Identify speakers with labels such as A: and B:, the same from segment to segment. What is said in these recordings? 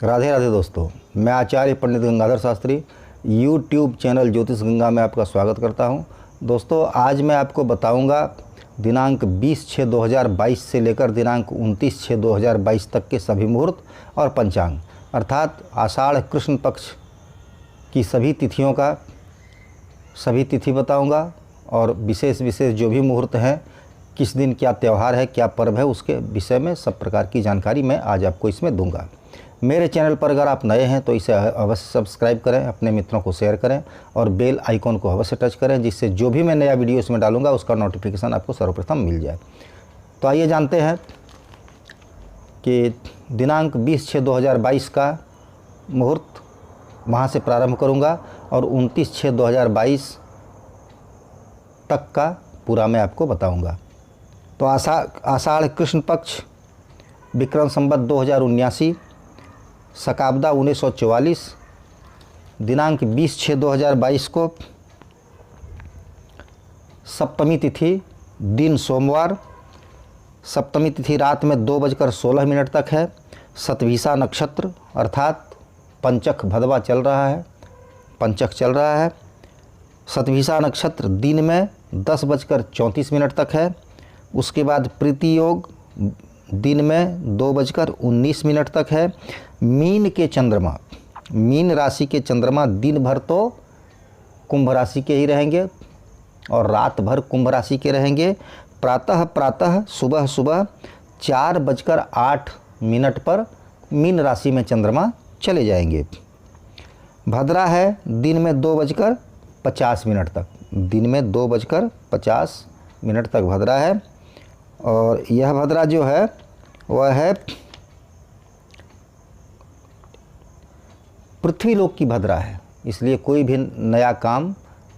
A: राधे राधे दोस्तों, मैं आचार्य पंडित Gangadhar Shastri YouTube channel ज्योतिष गंगा में आपका स्वागत करता हूं। दोस्तों, आज मैं आपको बताऊंगा दिनांक 20/6/2022 से लेकर दिनांक 29/6/2022 तक के सभी मुहूर्त और पंचांग, अर्थात आषाढ़ कृष्ण पक्ष की सभी तिथियों का सभी तिथि बताऊंगा और विशेष जो भी मुहूर्त हैं, किस दिन क्या त्यौहार है, क्या पर्व है, उसके विषय में सब प्रकार की जानकारी मैं आज आपको इसमें दूंगा। मेरे चैनल पर अगर आप नए हैं तो इसे अवश्य सब्सक्राइब करें, अपने मित्रों को शेयर करें और बेल आइकॉन को अवश्य टच करें, जिससे जो भी मैं नया वीडियो इसमें डालूंगा उसका नोटिफिकेशन आपको सर्वप्रथम मिल जाए। तो आइए जानते हैं कि दिनांक 20/6/2022 का मुहूर्त वहाँ से प्रारंभ करूँगा और 29/6/2022 तक का पूरा मैं आपको बताऊँगा। तो आषाढ़ कृष्ण पक्ष विक्रम संवत 2079, शकाब्दा 1944, दिनांक 20/6/2022 को सप्तमी तिथि, दिन सोमवार। सप्तमी तिथि रात में 2:16 तक है। शतभिषा नक्षत्र अर्थात पंचक भदवा चल रहा है। शतभिषा नक्षत्र दिन में 10:34 तक है। उसके बाद प्रीति योग दिन में 2:19 तक है। मीन राशि के चंद्रमा दिन भर तो कुंभ राशि के ही रहेंगे और रात भर कुंभ राशि के रहेंगे। प्रातः सुबह 4:08 पर मीन राशि में चंद्रमा चले जाएंगे। भद्रा है दिन में 2:50 तक, दिन में 2:50 तक भद्रा है। और यह भद्रा जो है वह है पृथ्वी लोक की भद्रा है, इसलिए कोई भी नया काम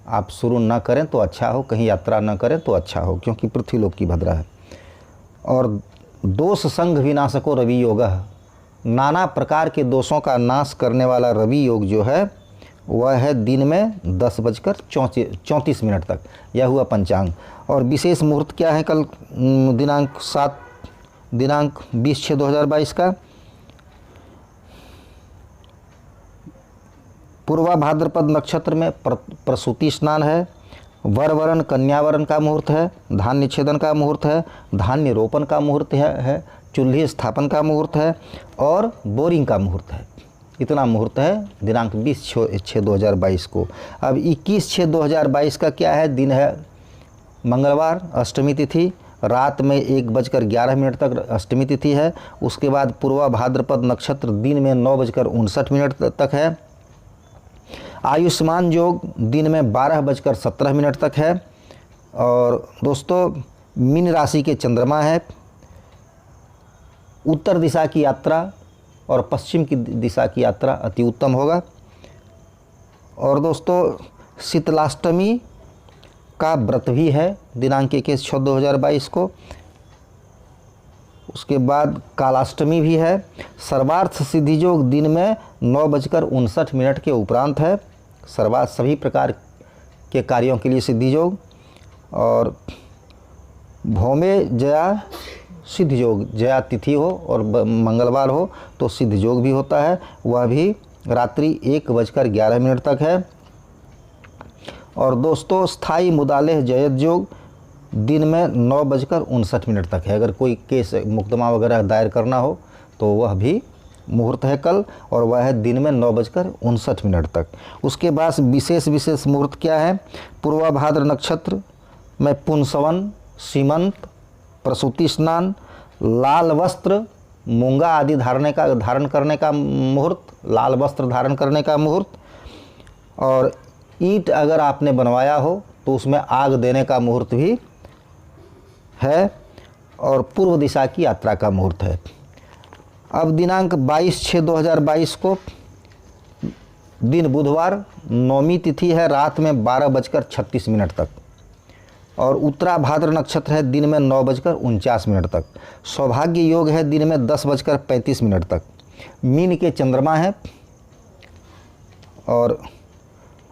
A: आप शुरू न करें तो अच्छा हो, कहीं यात्रा न करें तो अच्छा हो, क्योंकि पृथ्वी लोक की भद्रा है। और दोष संघ विनाशको रवि योग, नाना प्रकार के दोषों का नाश करने वाला रवि योग जो है वह है दिन में 10:34 तक। यह हुआ पंचांग। और विशेष मुहूर्त क्या है कल दिनांक 20/6/2022 का? पूर्वा भाद्रपद नक्षत्र में प्रसूति स्नान है। वरवरण कन्यावरण का मुहूर्त है। धान्य छेदन का मुहूर्त है। धान्य रोपण का मुहूर्त है। चूल्हे स्थापन का मुहूर्त है और बोरिंग का मुहूर्त है। इतना मुहूर्त है दिनांक 20/6/2022 को। अब 21/6/2022 का क्या है? दिन है मंगलवार, अष्टमी तिथि, रात में 1:11 तक अष्टमी तिथि है। उसके बाद पूर्वा भाद्रपद नक्षत्र दिन में 9:59 तक है। आयुष्मान योग दिन में 12:17 तक है। और दोस्तों, मीन राशि के चंद्रमा है। उत्तर दिशा की यात्रा और पश्चिम की दिशा की यात्रा अति उत्तम होगा। और दोस्तों, शीतलाष्टमी का व्रत भी है दिनांक 21/6/2022 को। उसके बाद कालाष्टमी भी है। सर्वार्थ सिद्धि योग दिन में 9:59 के उपरांत है। सभी प्रकार के कार्यों के लिए सिद्धि योग। और भौमे जया सिद्ध योग, जया तिथि हो और मंगलवार हो तो सिद्ध योग भी होता है, वह भी रात्रि 1:11 तक है। और दोस्तों, स्थायी मुदालेह जयत योग दिन में 9:59 तक है। अगर कोई केस मुकदमा वगैरह दायर करना हो तो वह भी मुहूर्त है कल, और वह है दिन में 9:59 तक। उसके बाद विशेष मुहूर्त क्या है? पूर्वा भाद्र नक्षत्र में पुंसवन, सीमंत, प्रसूति स्नान, लाल वस्त्र, मूंगा आदि धारण करने का मुहूर्त, लाल वस्त्र धारण करने का मुहूर्त। और ईंट अगर आपने बनवाया हो तो उसमें आग देने का मुहूर्त भी है। और पूर्व दिशा की यात्रा का मुहूर्त है। अब दिनांक 22/6/2022 को दिन बुधवार, नौमी तिथि है, रात में 12:36 तक। और उत्तरा भाद्र नक्षत्र है दिन में 9:49 तक। सौभाग्य योग है दिन में 10:35 तक। मीन के चंद्रमा है। और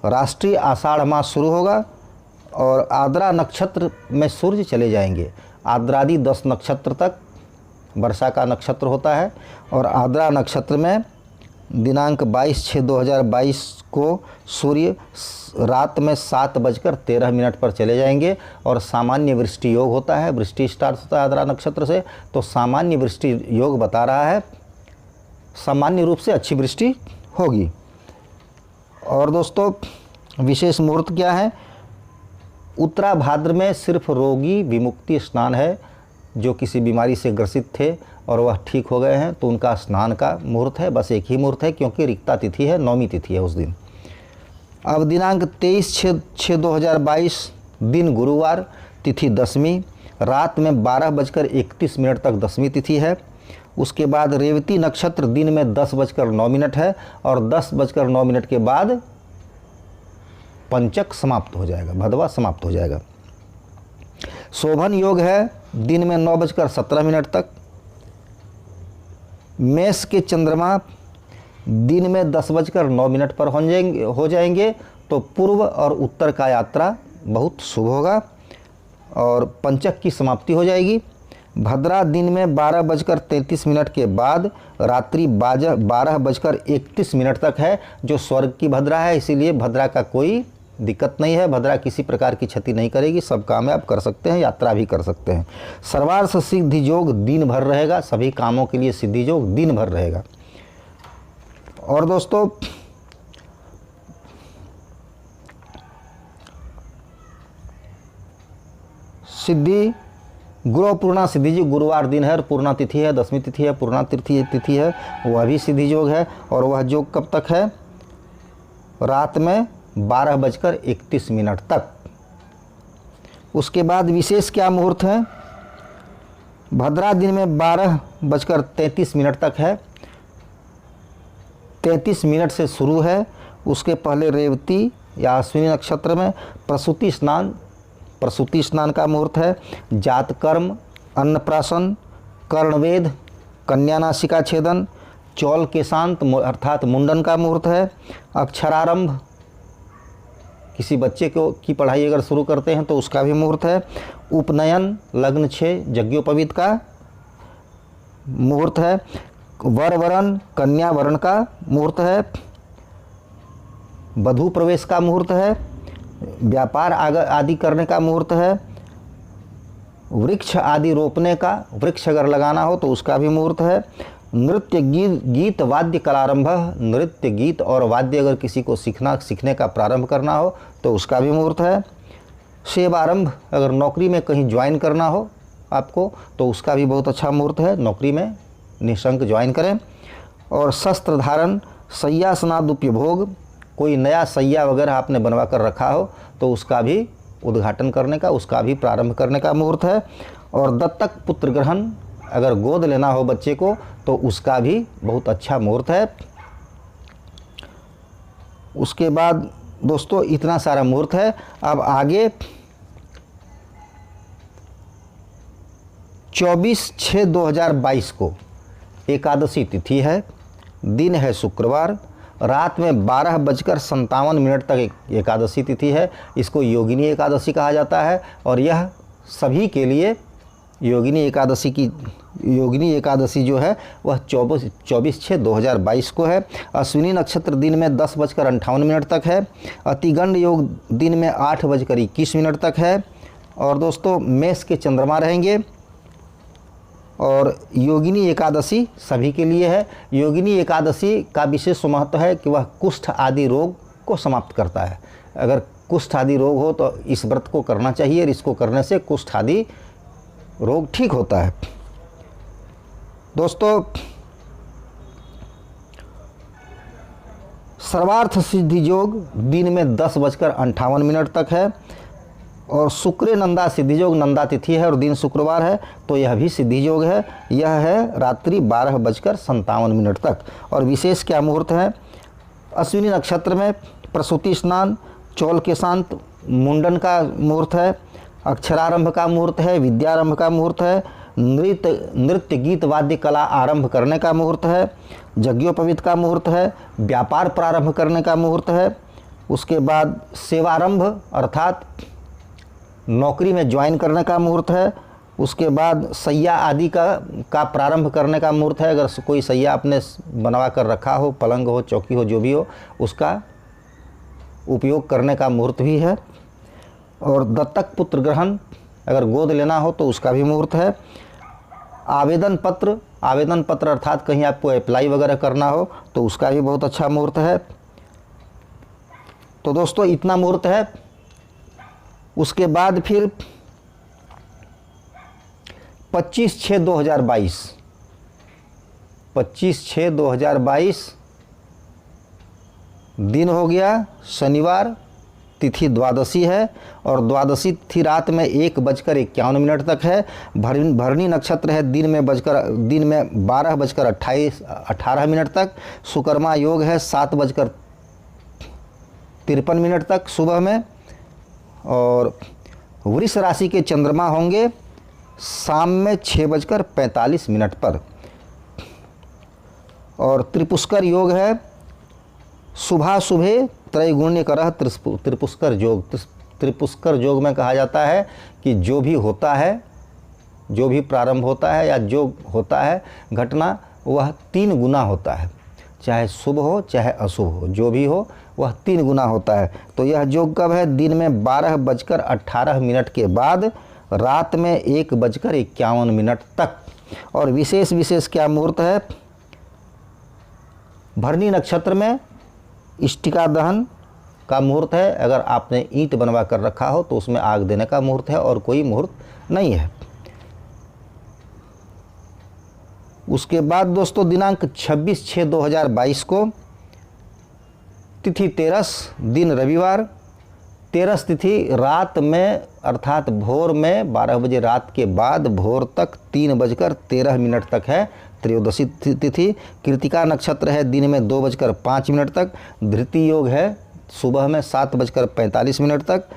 A: राष्ट्रीय आषाढ़ मास शुरू होगा और आद्रा नक्षत्र में सूर्य चले जाएंगे। आद्रादि 10 नक्षत्र तक वर्षा का नक्षत्र होता है और आद्रा नक्षत्र में दिनांक 22/6/2022 को सूर्य रात में 7:13 पर चले जाएंगे और सामान्य वृष्टि योग होता है। वृष्टि स्टार्ट होता है आद्रा नक्षत्र से, तो सामान्य वृष्टि योग बता रहा है, सामान्य रूप से अच्छी वृष्टि होगी। और दोस्तों विशेष मुहूर्त क्या है? उत्तरा भाद्र में सिर्फ रोगी विमुक्ति स्नान है, जो किसी बीमारी से ग्रसित थे और वह ठीक हो गए हैं तो उनका स्नान का मुहूर्त है। बस एक ही मुहूर्त है, क्योंकि रिक्ता तिथि है, नौमी तिथि है उस दिन। अब दिनांक 23/6/2022 दिन गुरुवार, तिथि दशमी, रात में 12:31 तक दशमी तिथि है। उसके बाद रेवती नक्षत्र दिन में 10:09 है और 10:09 के बाद पंचक समाप्त हो जाएगा, भदवा समाप्त हो जाएगा। शोभन योग है दिन में 9:17 तक। मेष के चंद्रमा दिन में 10:09 पर हो जाएंगे, तो पूर्व और उत्तर का यात्रा बहुत शुभ होगा और पंचक की समाप्ति हो जाएगी। भद्रा दिन में 12:33 के बाद रात्रि 12:31 तक है, जो स्वर्ग की भद्रा है, इसीलिए भद्रा का कोई दिक्कत नहीं है। भद्रा किसी प्रकार की क्षति नहीं करेगी, सब काम आप कर सकते हैं, यात्रा भी कर सकते हैं। सर्वार्थ सिद्धि योग दिन भर रहेगा, सभी कामों के लिए सिद्धि योग दिन भर रहेगा। और दोस्तों सिद्धि गुरु पूर्णा सिद्धि जी गुरुवार दिन है और पूर्णा तिथि है, दशमी तिथि है, पूर्णा तिथि है, वह भी सिद्धि योग है। और वह योग कब तक है? रात में 12:31 तक। उसके बाद विशेष क्या मुहूर्त है? भद्रा दिन में 12:33 तक है, 33 से शुरू है। उसके पहले रेवती या अश्विनी नक्षत्र में प्रसूति स्नान का मुहूर्त है। जातकर्म, अन्नप्राशन, कर्णवेद, कन्या नासिका छेदन, चौल के शांत अर्थात मुंडन का मुहूर्त है। अक्षरारंभ, किसी बच्चे की पढ़ाई अगर शुरू करते हैं तो उसका भी मुहूर्त है। उपनयन, लग्न 6 यज्ञोपवीत का मुहूर्त है। वर वरण, कन्या वरण का मुहूर्त है। वधू प्रवेश का मुहूर्त है। व्यापार आदि करने का मुहूर्त है। वृक्ष आदि रोपने का, वृक्ष अगर लगाना हो तो उसका भी मुहूर्त है। नृत्य गीत वाद्य कलारंभ, नृत्य गीत और वाद्य अगर किसी को सीखने का प्रारंभ करना हो तो उसका भी मुहूर्त है। सेवारंभ, अगर नौकरी में कहीं ज्वाइन करना हो आपको तो उसका भी बहुत अच्छा मुहूर्त है, नौकरी में निःशंक ज्वाइन करें। और शस्त्र धारण, शय्यासनाद उपभोग, कोई नया शैया वगैरह आपने बनवा कर रखा हो तो उसका भी उद्घाटन करने का, उसका भी प्रारंभ करने का मुहूर्त है। और दत्तक पुत्र ग्रहण, अगर गोद लेना हो बच्चे को तो उसका भी बहुत अच्छा मुहूर्त है। उसके बाद दोस्तों इतना सारा मुहूर्त है। अब आगे 24/6/2022 को एकादशी तिथि है, दिन है शुक्रवार, रात में 12:57 तक एकादशी तिथि है। इसको योगिनी एकादशी कहा जाता है और यह सभी के लिए योगिनी एकादशी जो है वह 24/6/2022 को है। अश्विनी नक्षत्र दिन में 10:58 तक है। अतिगंड योग दिन में 8:21 तक है। और दोस्तों मेष के चंद्रमा रहेंगे और योगिनी एकादशी सभी के लिए है। योगिनी एकादशी का विशेष महत्व है कि वह कुष्ठ आदि रोग को समाप्त करता है। अगर कुष्ठ आदि रोग हो तो इस व्रत को करना चाहिए और इसको करने से कुष्ठ आदि रोग ठीक होता है। दोस्तों सर्वार्थ सिद्धि योग दिन में 10:58 तक है और शुक्र नंदा सिद्धि योग, नंदा तिथि है और दिन शुक्रवार है तो यह भी सिद्धि योग है। यह है रात्रि 12:57 तक। और विशेष क्या मुहूर्त है? अश्विनी नक्षत्र में प्रसूति स्नान, चौल के शांत मुंडन का मुहूर्त है। अक्षरारंभ का मुहूर्त है। विद्यारंभ का मुहूर्त है। नृत्य गीत वाद्य कला आरंभ करने का मुहूर्त है। यज्ञोपवीत का मुहूर्त है। व्यापार प्रारंभ करने का मुहूर्त है। उसके बाद सेवारंभ अर्थात नौकरी में ज्वाइन करने का मुहूर्त है। उसके बाद सैया आदि का प्रारंभ करने का मुहूर्त है। अगर कोई सैया आपने बनवा कर रखा हो, पलंग हो, चौकी हो, जो भी हो, उसका उपयोग करने का मुहूर्त भी है। और दत्तक पुत्र ग्रहण, अगर गोद लेना हो तो उसका भी मुहूर्त है। आवेदन पत्र अर्थात कहीं आपको अप्लाई वगैरह करना हो तो उसका भी बहुत अच्छा मुहूर्त है। तो दोस्तों इतना मुहूर्त है। उसके बाद फिर 25/6/2022 दिन हो गया शनिवार, तिथि द्वादशी है और द्वादशी तिथि रात में 1:51 तक है। भरणी नक्षत्र है दिन में 12:18 तक। सुकर्मा योग है 7:53 तक सुबह में। और वृष राशि के चंद्रमा होंगे शाम में 6:45 पर। और त्रिपुष्कर योग है सुबह त्रैगुण्य करह त्रिपुष्कर योग। त्रिपुष्कर योग में कहा जाता है कि जो भी होता है, जो भी प्रारंभ होता है या जो होता है घटना, वह 3 गुना होता है। चाहे शुभ हो चाहे अशुभ हो, जो भी हो वह 3 गुना होता है। तो यह योग कब है? दिन में 12:18 के बाद रात में 1:51 तक। और विशेष क्या मुहूर्त है? भरणी नक्षत्र में इष्टिका दहन का मुहूर्त है। अगर आपने ईंट बनवा कर रखा हो तो उसमें आग देने का मुहूर्त है और कोई मुहूर्त नहीं है। उसके बाद दोस्तों दिनांक 26/6/2022 को तिथि 13, दिन रविवार। 13 तिथि रात में अर्थात भोर में 12 बजे रात के बाद भोर तक 3:13 तक है त्रयोदशी तिथि। कृतिका नक्षत्र है दिन में 2:05 तक। धृति योग है सुबह में 7:45 तक।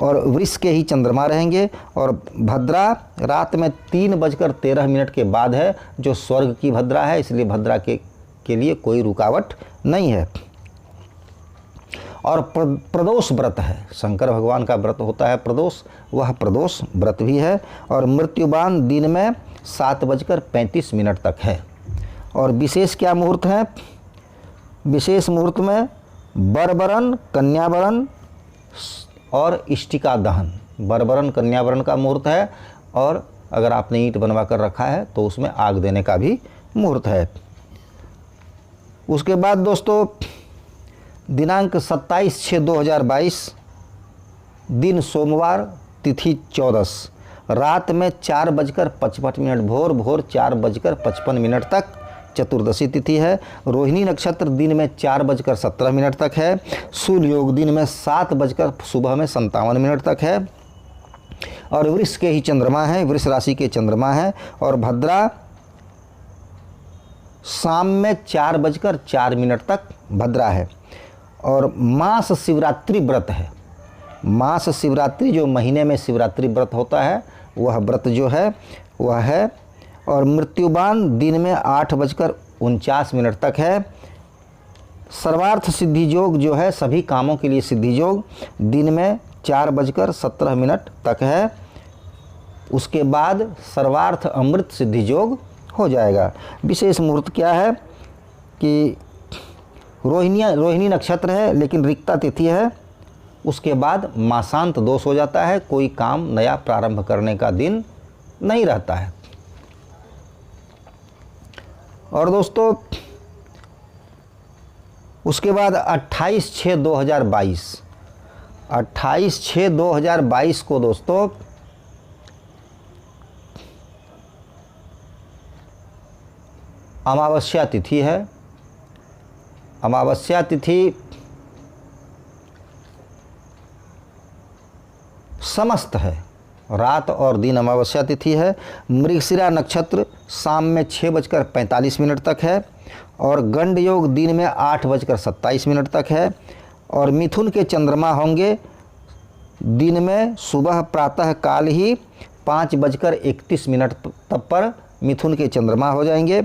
A: और वृष के ही चंद्रमा रहेंगे। और भद्रा रात में 3:13 के बाद है, जो स्वर्ग की भद्रा है, इसलिए भद्रा के लिए कोई रुकावट नहीं है। और प्रदोष व्रत है, शंकर भगवान का व्रत होता है प्रदोष, वह प्रदोष व्रत भी है। और मृत्युबान दिन में 7:35 तक है। और विशेष क्या मुहूर्त है? विशेष मुहूर्त में बरबरन, कन्यावरण और इष्टिका दहन। बरबरन कन्यावरण का मुहूर्त है। और अगर आपने ईंट बनवा कर रखा है तो उसमें आग देने का भी मुहूर्त है। उसके बाद दोस्तों दिनांक 27/6/2022 दिन सोमवार, तिथि 14, रात में 4:55 भोर 4:55 तक चतुर्दशी तिथि है। रोहिणी नक्षत्र दिन में 4:17 तक है। सूर्य योग दिन में 7:57 तक है। और वृष के ही चंद्रमा है, वृष राशि के चंद्रमा है। और भद्रा शाम में 4:04 तक भद्रा है। और मास शिवरात्रि व्रत है। मास शिवरात्रि जो महीने में शिवरात्रि व्रत होता है वह व्रत जो है वह है। और मृत्युबान दिन में 8:49 तक है। सर्वार्थ सिद्धि योग जो है सभी कामों के लिए सिद्धि योग दिन में 4:17 तक है। उसके बाद सर्वार्थ अमृत सिद्धि योग हो जाएगा। विशेष मुहूर्त क्या है कि रोहिणी नक्षत्र है लेकिन रिक्ता तिथि है। उसके बाद मासांत दोष हो जाता है, कोई काम नया प्रारंभ करने का दिन नहीं रहता है। और दोस्तों उसके बाद 28/6/2022 को दोस्तों अमावस्या तिथि है। अमावस्या तिथि समस्त है, रात और दिन अमावस्या तिथि है। मृगशिरा नक्षत्र शाम में 6:45 तक है। और गंड योग दिन में 8:27 तक है। और मिथुन के चंद्रमा होंगे दिन में सुबह प्रातः काल ही 5:31 तक पर मिथुन के चंद्रमा हो जाएंगे।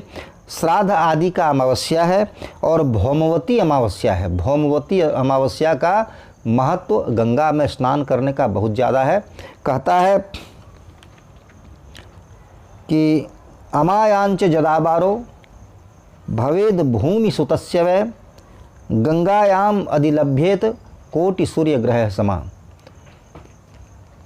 A: श्राद्ध आदि का अमावस्या है। और भौमवती अमावस्या है। भौमवती अमावस्या का महत्व गंगा में स्नान करने का बहुत ज़्यादा है। कहता है कि अमायांच जदाबारो भवेद भूमि सुतस्य वै गंगायाम अधिलभ्येत कोटि सूर्य ग्रह समा।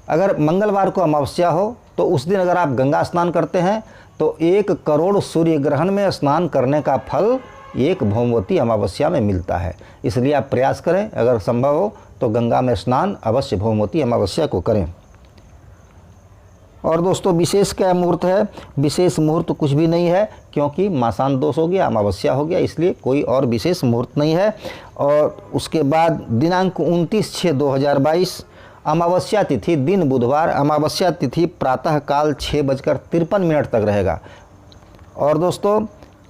A: अगर मंगलवार को अमावस्या हो तो उस दिन अगर आप गंगा स्नान करते हैं तो 1 करोड़ सूर्य ग्रहण में स्नान करने का फल एक भौमवती अमावस्या में मिलता है। इसलिए आप प्रयास करें, अगर संभव हो तो गंगा में स्नान अवश्य भौमवती अमावस्या को करें। और दोस्तों विशेष क्या मुहूर्त है? विशेष मुहूर्त कुछ भी नहीं है, क्योंकि मासान दोष हो गया, अमावस्या हो गया, इसलिए कोई और विशेष मुहूर्त नहीं है। और उसके बाद दिनांक 29/6/2022 अमावस्या तिथि दिन बुधवार, अमावस्या तिथि प्रातः काल 6:53 तक रहेगा। और दोस्तों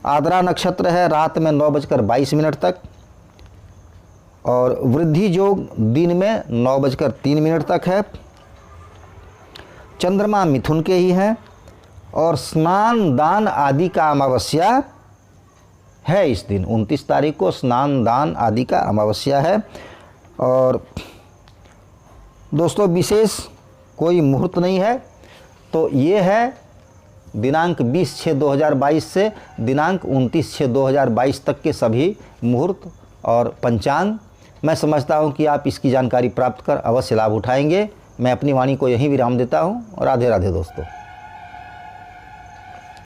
A: आद्रा नक्षत्र है रात में 9:22 तक, और वृद्धि योग दिन में 9:03 तक है। चंद्रमा मिथुन के ही हैं और स्नान दान आदि का अमावस्या है इस दिन। 29 तारीख को स्नान दान आदि का अमावस्या है। और दोस्तों विशेष कोई मुहूर्त नहीं है। तो ये है दिनांक 20/6/2022 से दिनांक 29/6/2022 तक के सभी मुहूर्त और पंचांग। मैं समझता हूँ कि आप इसकी जानकारी प्राप्त कर अवश्य लाभ उठाएंगे। मैं अपनी वाणी को यहीं विराम देता हूँ। राधे राधे दोस्तों।